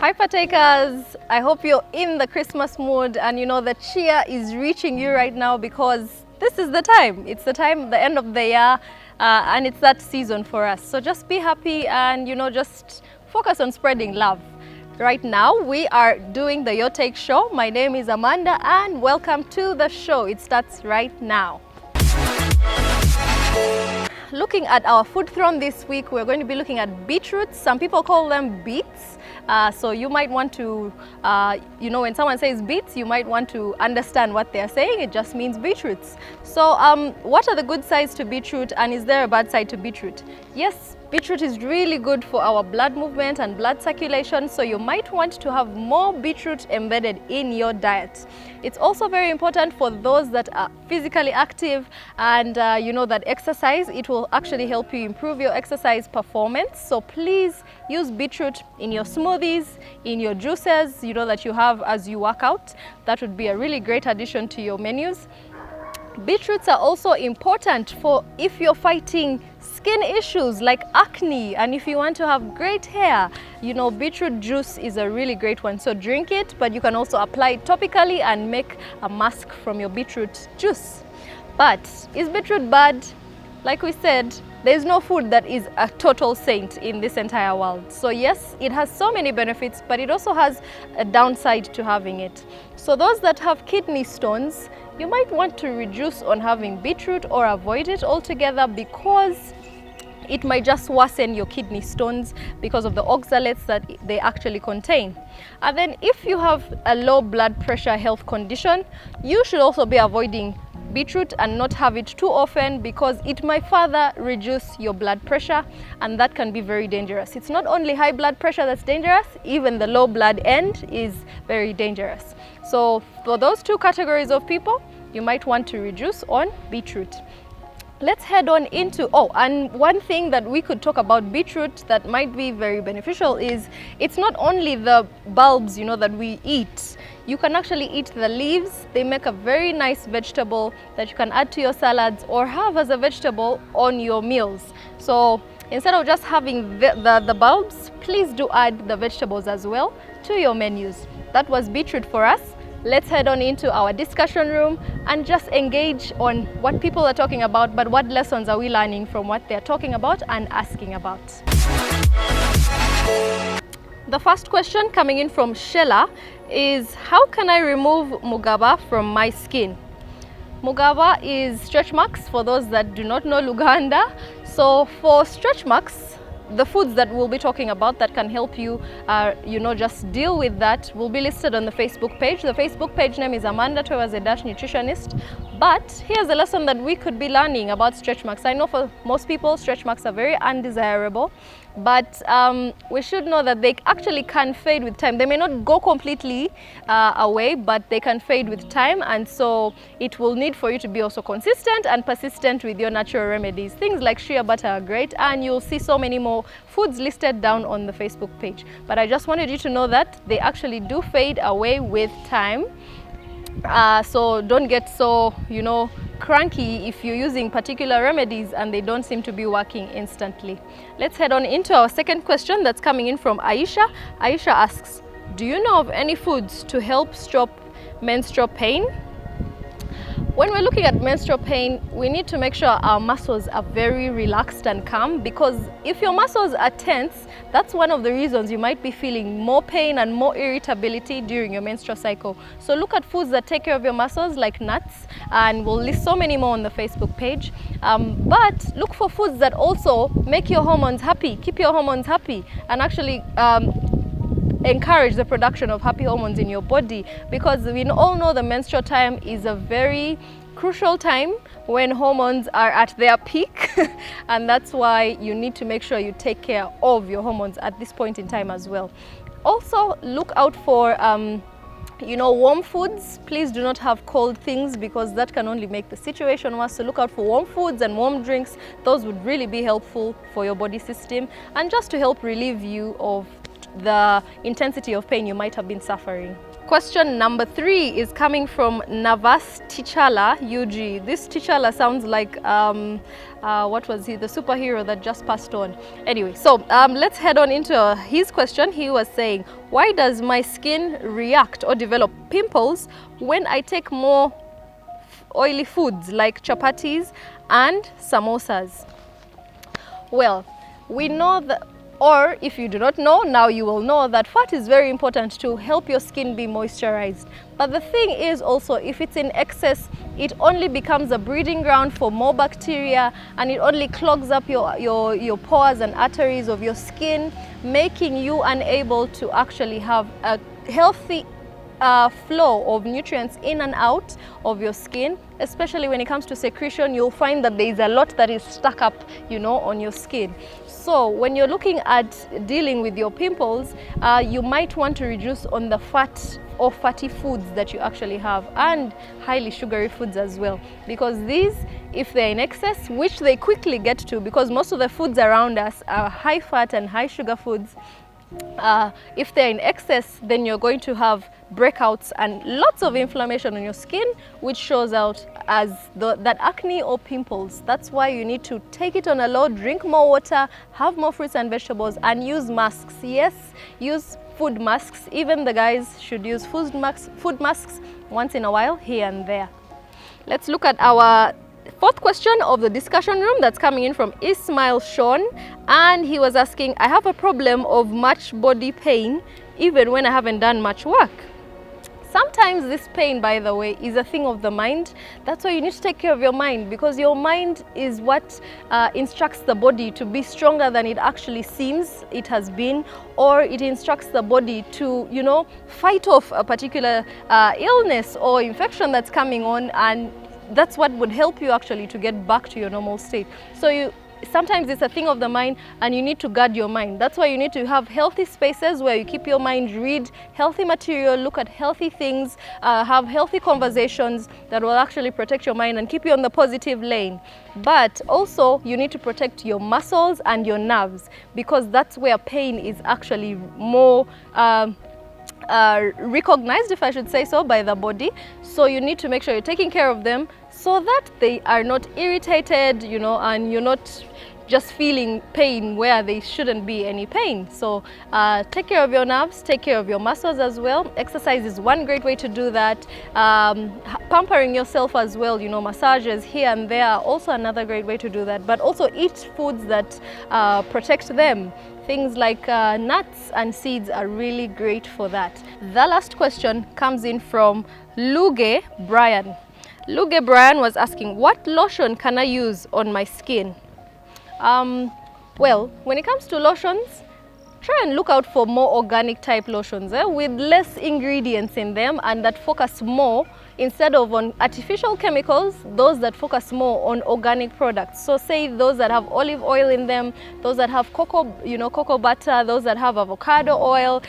Hi partakers, I hope you're in the Christmas mood and you know the cheer is reaching you right now because this is the time. It's the time, the end of the year, and it's that season for us. So just be happy and just focus on spreading love. Right now we are doing the Your Take show. My name is Amanda and welcome to the show. It starts right now. Looking at our food throne this week, we're going to be looking at beetroots. Some people call them beets. So you might want to, when someone says beets, you might want to understand what they're saying. It just means beetroots. So what are the good sides to beetroot and is there a bad side to beetroot? Yes, beetroot is really good for our blood movement and blood circulation. So you might want to have more beetroot embedded in your diet. It's also very important for those that are physically active and that exercise. It will actually help you improve your exercise performance. So please use beetroot in your smoothies, in your juices, that you have as you work out. That would be a really great addition to your menus. Beetroots are also important for if you're fighting skin issues like acne and if you want to have great hair. Beetroot juice is a really great one. So drink it, but you can also apply it topically and make a mask from your beetroot juice. But is beetroot bad? Like we said, there's no food that is a total saint in this entire world. So yes, it has so many benefits, but it also has a downside to having it. So those that have kidney stones, you might want to reduce on having beetroot or avoid it altogether because it might just worsen your kidney stones because of the oxalates that they actually contain. And then if you have a low blood pressure health condition, you should also be avoiding beetroot and not have it too often because it might further reduce your blood pressure and that can be very dangerous. It's not only high blood pressure that's dangerous, even the low blood end is very dangerous. So for those two categories of people, you might want to reduce on beetroot. Let's head on into, and one thing that we could talk about beetroot that might be very beneficial is it's not only the bulbs, that we eat. You can actually eat the leaves. They make a very nice vegetable that you can add to your salads or have as a vegetable on your meals. So instead of just having the bulbs, please do add the vegetables as well to your menus. That was beetroot for us. Let's head on into our discussion room and just engage on what people are talking about, but what lessons are we learning from what they're talking about and asking about. The first question coming in from Shella is, how can I remove mugaba from my skin? Mugaba is stretch marks for those that do not know Luganda. So for stretch marks, the foods that we'll be talking about that can help you, just deal with that will be listed on the Facebook page. The Facebook page name is Amanda Twewaze Nutritionist. But here's a lesson that we could be learning about stretch marks. I know for most people, stretch marks are very undesirable, but we should know that they actually can fade with time. They may not go completely away, but they can fade with time. And so it will need for you to be also consistent and persistent with your natural remedies. Things like shea butter are great, and you'll see so many more foods listed down on the Facebook page. But I just wanted you to know that they actually do fade away with time. So don't get so, cranky if you're using particular remedies and they don't seem to be working instantly. Let's head on into our second question that's coming in from Aisha. Aisha asks, do you know of any foods to help stop menstrual pain? When we're looking at menstrual pain, we need to make sure our muscles are very relaxed and calm, because if your muscles are tense, that's one of the reasons you might be feeling more pain and more irritability during your menstrual cycle. So look at foods that take care of your muscles like nuts, and we'll list so many more on the Facebook page. But look for foods that also make your hormones happy, keep your hormones happy, and actually encourage the production of happy hormones in your body, because we all know the menstrual time is a very crucial time when hormones are at their peak and that's why you need to make sure you take care of your hormones at this point in time as well. Also look out for warm foods. Please do not have cold things because that can only make the situation worse. So look out for warm foods and warm drinks. Those would really be helpful for your body system and just to help relieve you of the intensity of pain you might have been suffering. Question number 3 is coming from Navas Tichala UG. This Tichala sounds like, what was he? The superhero that just passed on. Anyway, so let's head on into his question. He was saying, why does my skin react or develop pimples when I take more oily foods like chapatis and samosas? Well, we know that, or if you do not know, now you will know that fat is very important to help your skin be moisturized. But the thing is also, if it's in excess, it only becomes a breeding ground for more bacteria, and it only clogs up your pores and arteries of your skin, making you unable to actually have a healthy flow of nutrients in and out of your skin. Especially when it comes to secretion, you'll find that there is a lot that is stuck up, on your skin. So when you're looking at dealing with your pimples, you might want to reduce on the fat or fatty foods that you actually have, and highly sugary foods as well, because these, if they're in excess, which they quickly get to, because most of the foods around us are high fat and high sugar foods, if they're in excess, then you're going to have breakouts and lots of inflammation on your skin, which shows out as that acne or pimples. That's why you need to take it on a low, drink more water, have more fruits and vegetables, and use masks. Yes, use food masks. Even the guys should use food masks once in a while, here and there. Let's look at our 4th question of the discussion room that's coming in from Ismail Sean, and he was asking, I have a problem of much body pain even when I haven't done much work. Sometimes this pain, by the way, is a thing of the mind. That's why you need to take care of your mind, because your mind is what instructs the body to be stronger than it actually seems it has been, or it instructs the body to, fight off a particular illness or infection that's coming on, and that's what would help you actually to get back to your normal state. So sometimes it's a thing of the mind, and you need to guard your mind. That's why you need to have healthy spaces where you keep your mind, read healthy material, look at healthy things, have healthy conversations that will actually protect your mind and keep you on the positive lane. But also you need to protect your muscles and your nerves, because that's where pain is actually more recognized, if I should say so, by the body. So you need to make sure you're taking care of them so that they are not irritated, and you're not just feeling pain where there shouldn't be any pain. So take care of your nerves, take care of your muscles as well. Exercise is one great way to do that. Pampering yourself as well, massages here and there are also another great way to do that. But also eat foods that protect them. Things like nuts and seeds are really great for that. The last question comes in from Luge Brian. Luge Brian was asking, what lotion can I use on my skin? Well, when it comes to lotions, try and look out for more organic type lotions with less ingredients in them, and that focus more, instead of on artificial chemicals, those that focus more on organic products. So say those that have olive oil in them, those that have cocoa butter, those that have avocado oil,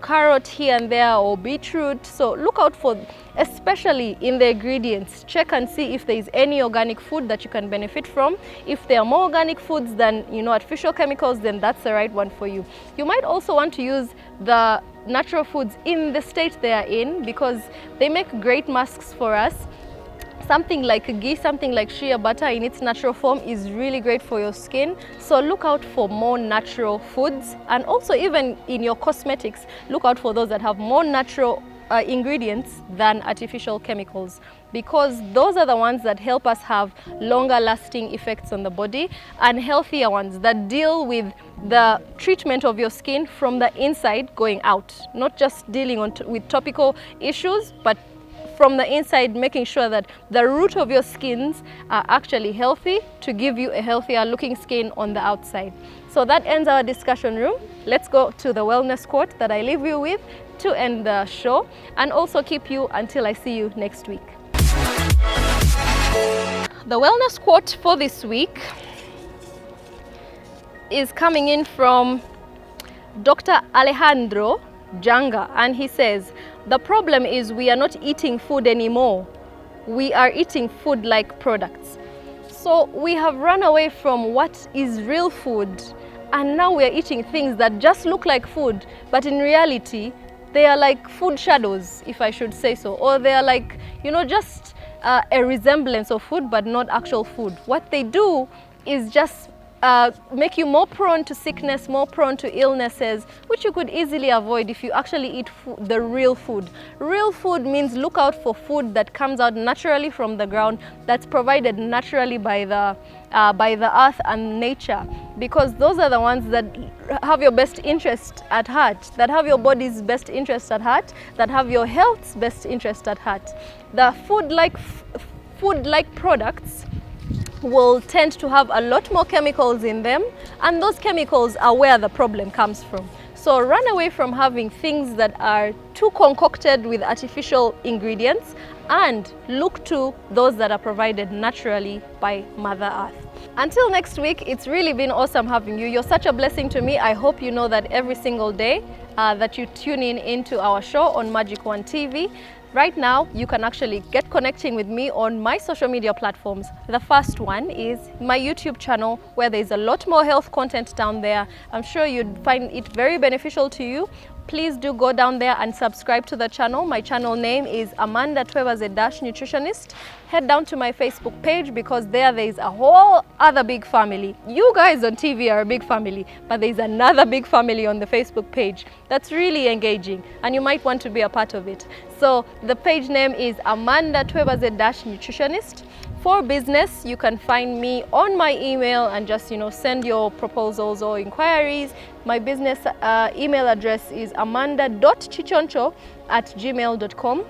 carrot here and there, or beetroot. So look out for, especially in the ingredients, check and see if there is any organic food that you can benefit from. If there are more organic foods than artificial chemicals, then that's the right one for you. You might also want to use the natural foods in the state they are in, because they make great masks for us. Something like ghee, something like shea butter in its natural form is really great for your skin. So look out for more natural foods, and also even in your cosmetics, look out for those that have more natural ingredients than artificial chemicals, because those are the ones that help us have longer lasting effects on the body, and healthier ones that deal with the treatment of your skin from the inside going out, not just dealing with topical issues, but from the inside, making sure that the root of your skins are actually healthy to give you a healthier looking skin on the outside. So that ends our discussion room. Let's go to the wellness quote that I leave you with to end the show, and also keep you until I see you next week. The wellness quote for this week is coming in from Dr. Alejandro Janga, and he says, the problem is we are not eating food anymore. We are eating food-like products. So we have run away from what is real food, and now we are eating things that just look like food, but in reality, they are like food shadows, if I should say so, or they are like, you know, just a resemblance of food but not actual food. What they do is just make you more prone to sickness, more prone to illnesses, which you could easily avoid if you actually eat the real food. Real food means look out for food that comes out naturally from the ground, that's provided naturally by the earth and nature, because those are the ones that have your best interest at heart, that have your body's best interest at heart, that have your health's best interest at heart. The food-like products will tend to have a lot more chemicals in them, and those chemicals are where the problem comes from. So run away from having things that are too concocted with artificial ingredients and look to those that are provided naturally by Mother Earth. Until next week, it's really been awesome having you. You're such a blessing to me. I hope you know that every single day that you tune in into our show on Magic One TV. Right now, you can actually get connecting with me on my social media platforms. The first one is my YouTube channel, where there's a lot more health content down there. I'm sure you'd find it very beneficial to you. Please do go down there and subscribe to the channel. My channel name is Amanda Twebaze Nutritionist. Head down to my Facebook page, because there is a whole other big family. You guys on TV are a big family, but there's another big family on the Facebook page that's really engaging, and you might want to be a part of it. So the page name is Amanda Twebaze Nutritionist. For business, you can find me on my email and just, you know, send your proposals or inquiries. My business email address is amanda.chichoncho@gmail.com.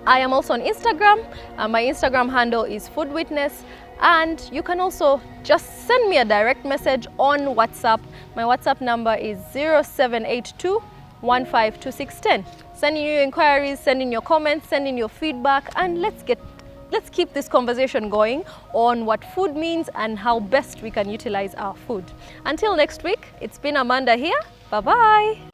I am also on Instagram. My Instagram handle is Food Witness, and you can also just send me a direct message on WhatsApp. My WhatsApp number is 0782 152610. Send in your inquiries, send in your comments, send in your feedback, and let's keep this conversation going on what food means and how best we can utilize our food. Until next week, it's been Amanda here. Bye-bye.